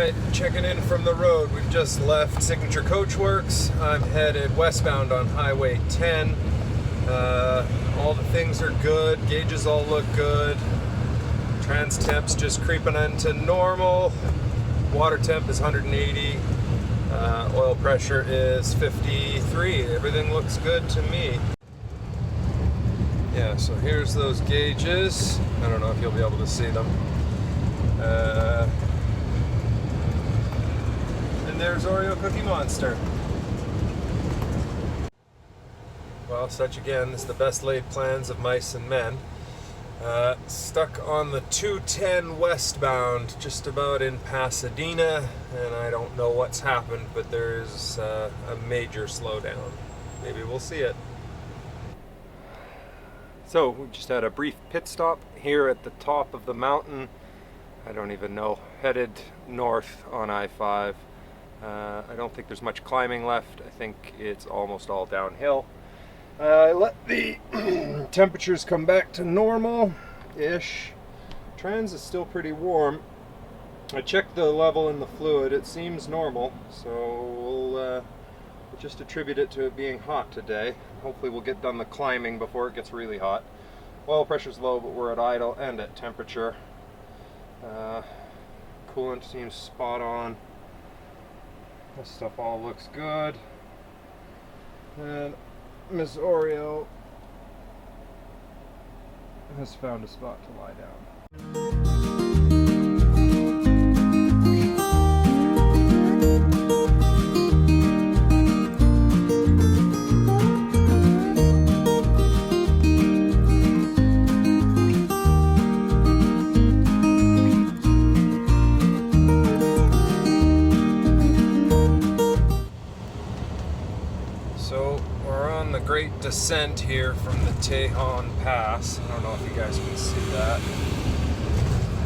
Alright, checking in from the road. We've just left Signature Coach Works. I'm headed westbound on Highway 10. All the things are good. Gauges all look good. Trans temp's just creeping into normal. Water temp is 180. Oil pressure is 53. Everything looks good to me. Yeah, so here's those gauges. I don't know if you'll be able to see them. And there's Oreo Cookie Monster. Well, such again is the best laid plans of mice and men. Stuck on the 210 westbound, just about in Pasadena, and I don't know what's happened, but there's a major slowdown. Maybe we'll see it. So we just had a brief pit stop here at the top of the mountain. I don't even know, headed north on I-5. I don't think there's much climbing left. I think it's almost all downhill. I let the temperatures come back to normal-ish. Trans is still pretty warm. I checked the level in the fluid. It seems normal, so we'll just attribute it to it being hot today. Hopefully we'll get done the climbing before it gets really hot. Oil pressure's low, but we're at idle and at temperature. Coolant seems spot on. This stuff all looks good. And Miss Oreo has found a spot to lie down. Great descent here from the Tejon Pass. I don't know if you guys can see that.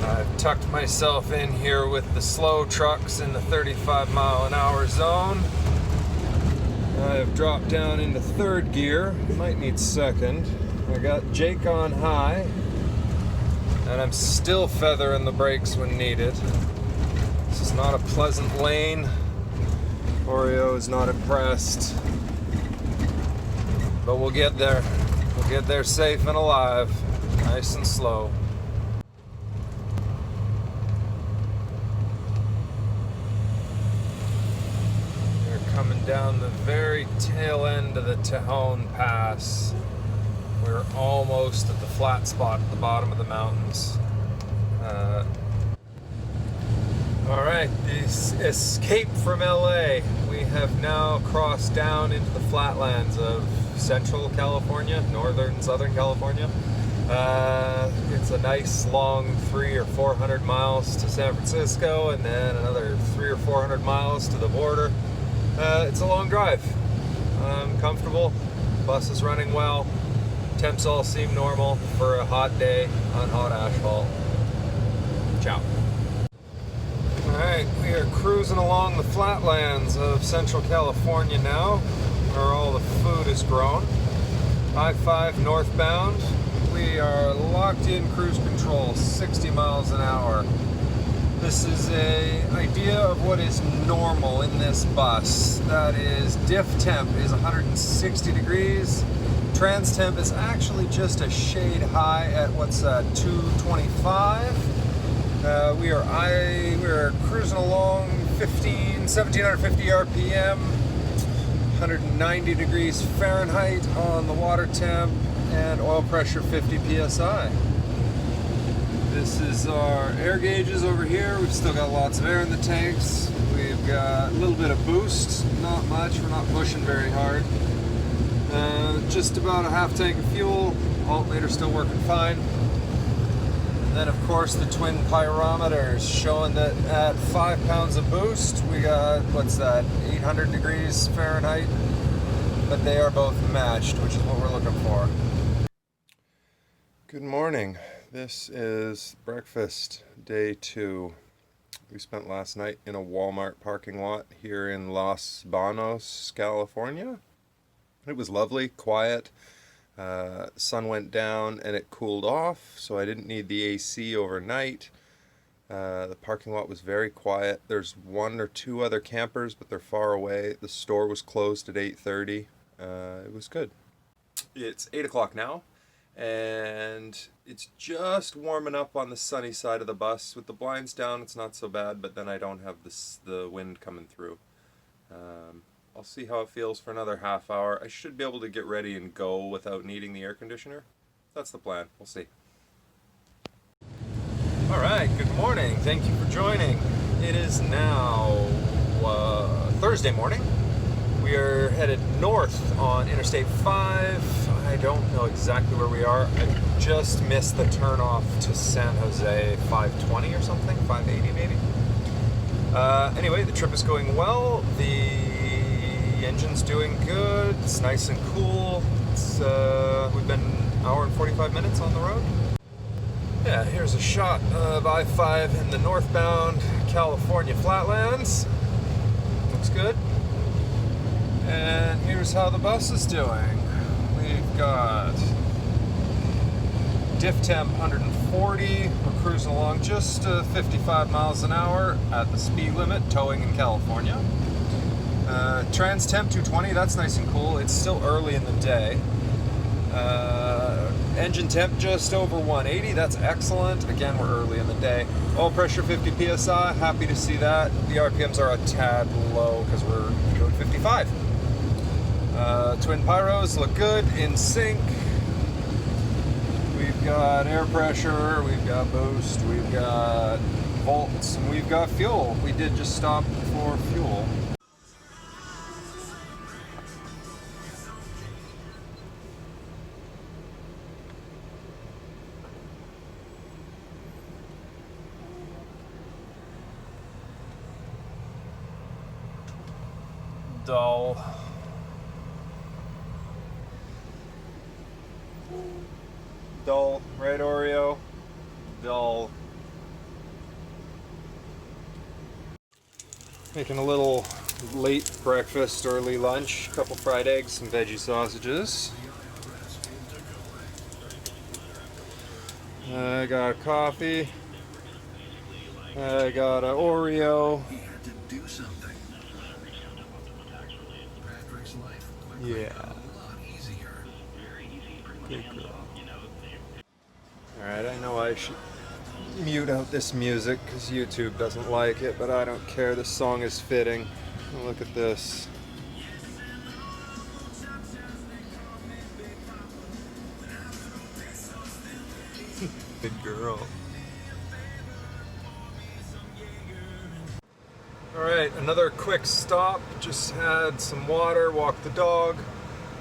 I've tucked myself in here with the slow trucks in the 35-mile-an-hour zone. I have dropped down into third gear. Might need second. I got Jake on high, and I'm still feathering the brakes when needed. This is not a pleasant lane. Oreo is not impressed. But we'll get there. We'll get there safe and alive, nice and slow. We're coming down the very tail end of the Tejon Pass. We're almost at the flat spot at the bottom of the mountains. All right, this escape from LA. We have now crossed down into the flatlands of Central California, northern Southern California. It's a nice long 300 or 400 miles to San Francisco, and then another 300 or 400 miles to the border. It's a long drive. I'm comfortable. Bus is running well. Temps all seem normal for a hot day on hot asphalt. Ciao. Alright, we are cruising along the flatlands of Central California now, where all the food is grown. I-5 northbound. We are locked in cruise control, 60 miles an hour. This is an idea of what is normal in this bus. That is, diff temp is 160 degrees. Trans temp is actually just a shade high at 225. We are cruising along 1750 RPM, 190 degrees Fahrenheit on the water temp, and oil pressure 50 psi. This is our air gauges over here. We've still got lots of air in the tanks. We've got a little bit of boost, not much. We're not pushing very hard. Just about a half tank of fuel. Alternator still working fine. And then, of course, the twin pyrometers showing that at 5 pounds of boost, we got, 800 degrees Fahrenheit? But they are both matched, which is what we're looking for. Good morning. This is breakfast day 2. We spent last night in a Walmart parking lot here in Los Banos, California. It was lovely, quiet. Sun went down and it cooled off, so I didn't need the AC overnight. The parking lot was very quiet. There's one or two other campers, but they're far away. The store was closed at 8:30. It was good. It's 8 o'clock now, and it's just warming up on the sunny side of the bus. With the blinds down, it's not so bad, but then I don't have the wind coming through. I'll see how it feels for another half hour. I should be able to get ready and go without needing the air conditioner. That's the plan. We'll see. All right, good morning. Thank you for joining. It is now Thursday morning. We are headed north on Interstate 5. I don't know exactly where we are. I just missed the turnoff to San Jose, 520 or something, 580 maybe. Anyway, the trip is going well. The engine's doing good. It's nice and cool. We've been an hour and 45 minutes on the road. Yeah, here's a shot of I-5 in the northbound California Flatlands. Looks good. And here's how the bus is doing. We've got diff temp 140. We're cruising along just 55 miles an hour at the speed limit, towing in California. Trans temp 220, that's nice and cool. It's still early in the day. Engine temp just over 180, that's excellent. Again, we're early in the day. Oil pressure 50 psi, happy to see that. The RPMs are a tad low because we're doing 55. Twin pyros look good, in sync. We've got air pressure, we've got boost, we've got volts, and we've got fuel. We did just stop for fuel. Dull. Dull, right, Oreo? Dull. Making a little late breakfast, early lunch. A couple fried eggs, some veggie sausages. I got a coffee. I got an Oreo. Yeah. Good girl. Alright, I know I should mute out this music because YouTube doesn't like it, but I don't care. This song is fitting. Look at this. Good girl. Alright, another quick stop. Just had some water, walked the dog.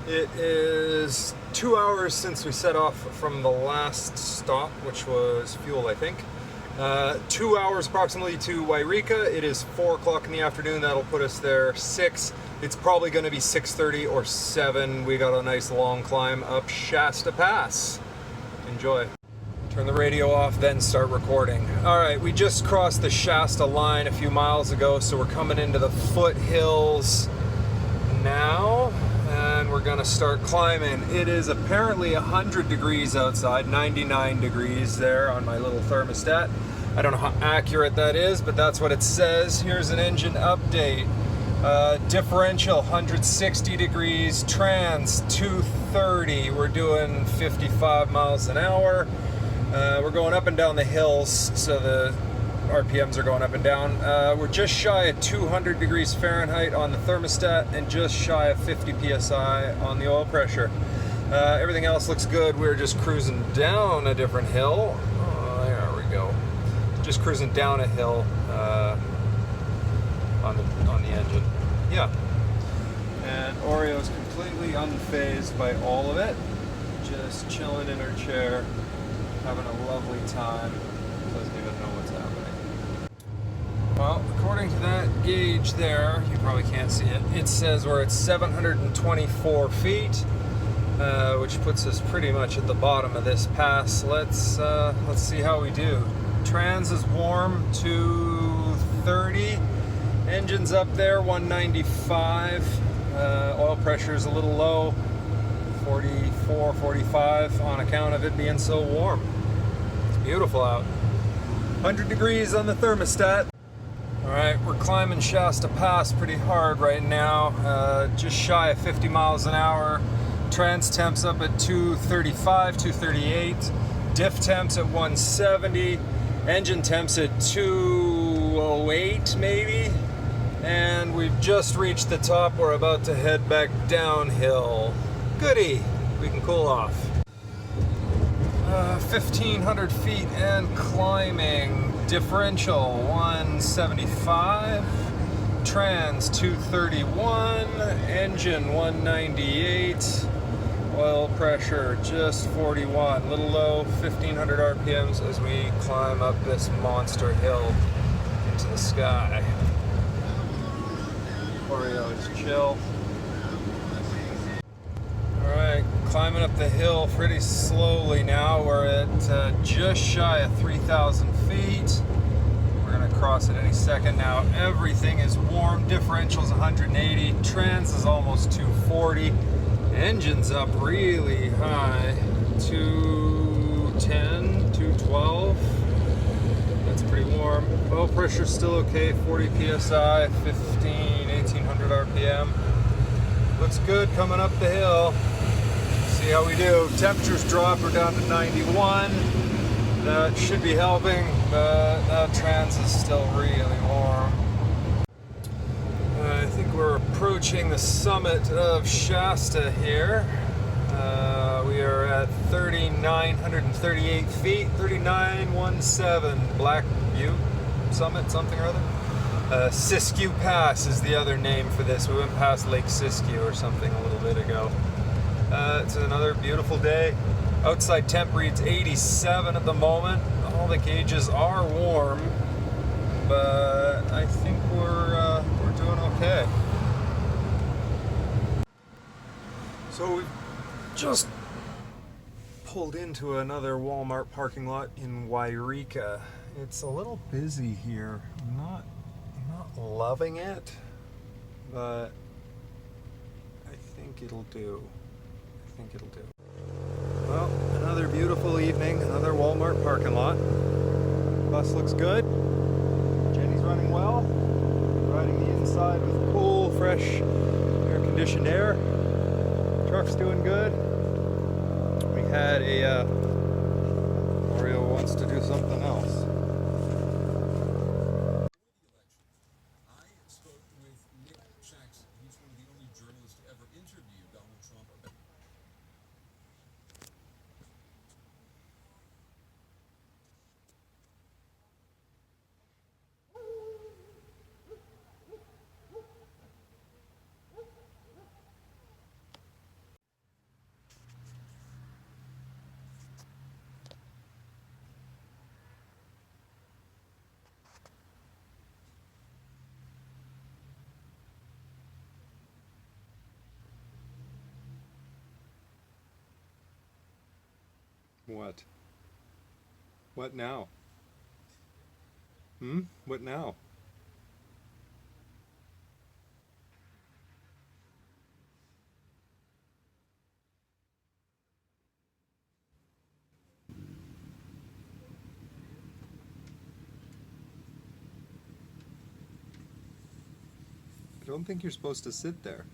It is 2 hours since we set off from the last stop, which was fuel, I think. 2 hours approximately to Yreka. It is 4 o'clock in the afternoon. That'll put us there 6. It's probably going to be 6:30 or 7. We got a nice long climb up Shasta Pass. Enjoy. Turn the radio off, then start recording. All right, we just crossed the Shasta line a few miles ago, so we're coming into the foothills now, and we're gonna start climbing. It is apparently 100 degrees outside, 99 degrees there on my little thermostat. I don't know how accurate that is, but that's what it says. Here's an engine update. Differential 160 degrees, trans 230. We're doing 55 miles an hour. We're going up and down the hills, so the RPMs are going up and down. We're just shy of 200 degrees Fahrenheit on the thermostat and just shy of 50 psi on the oil pressure. Everything else looks good. We're just cruising down a different hill. Oh, there we go. Just cruising down a hill on the engine. Yeah. And Oreo's completely unfazed by all of it. Just chilling in her chair, having a lovely time. Doesn't even know what's happening. Well, according to that gauge there, you probably can't see it, it says we're at 724 feet, which puts us pretty much at the bottom of this pass. Let's see how we do. Trans is warm, 230. Engine's up there, 195. Oil pressure is a little low, 44, 45, on account of it being so warm. It's beautiful out. 100 degrees on the thermostat. Alright, we're climbing Shasta Pass pretty hard right now, just shy of 50 miles an hour. Trans temps up at 235, 238. Diff temps at 170. Engine temps at 208 maybe. And we've just reached the top. We're about to head back downhill. Goody! We can cool off. 1,500 feet and climbing. Differential 175. Trans 231. Engine 198. Oil pressure just 41. Little low, 1,500 RPMs as we climb up this monster hill into the sky. Oreo is chill. Alright, climbing up the hill pretty slowly now. We're at just shy of 3,000 feet. We're going to cross it any second now. Everything is warm. Differential's 180. Trans is almost 240. Engine's up really high. 210, 212. That's pretty warm. Oil pressure's still okay. 40 psi, 1,800 RPM. Looks good coming up the hill. See how we do. Temperatures drop. We're down to 91. That should be helping, but that trans is still really warm. I think we're approaching the summit of Shasta here. We are at 3,938 feet, 3,917. Black Butte Summit, something or other. Siskiyou Pass is the other name for this. We went past Lake Siskiyou or something a little bit ago. It's another beautiful day. Outside temp reads 87 at the moment. All the gauges are warm, but I think we're doing okay. So we've just pulled into another Walmart parking lot in Yreka. It's a little busy here. I'm not loving it, but I think it'll do. Well, another beautiful evening, another Walmart parking lot. Bus looks good. Jenny's running well. Riding the inside with cool, fresh, air-conditioned air. Truck's doing good. We had a Oreo wants to do something else. What? What now? What now? I don't think you're supposed to sit there.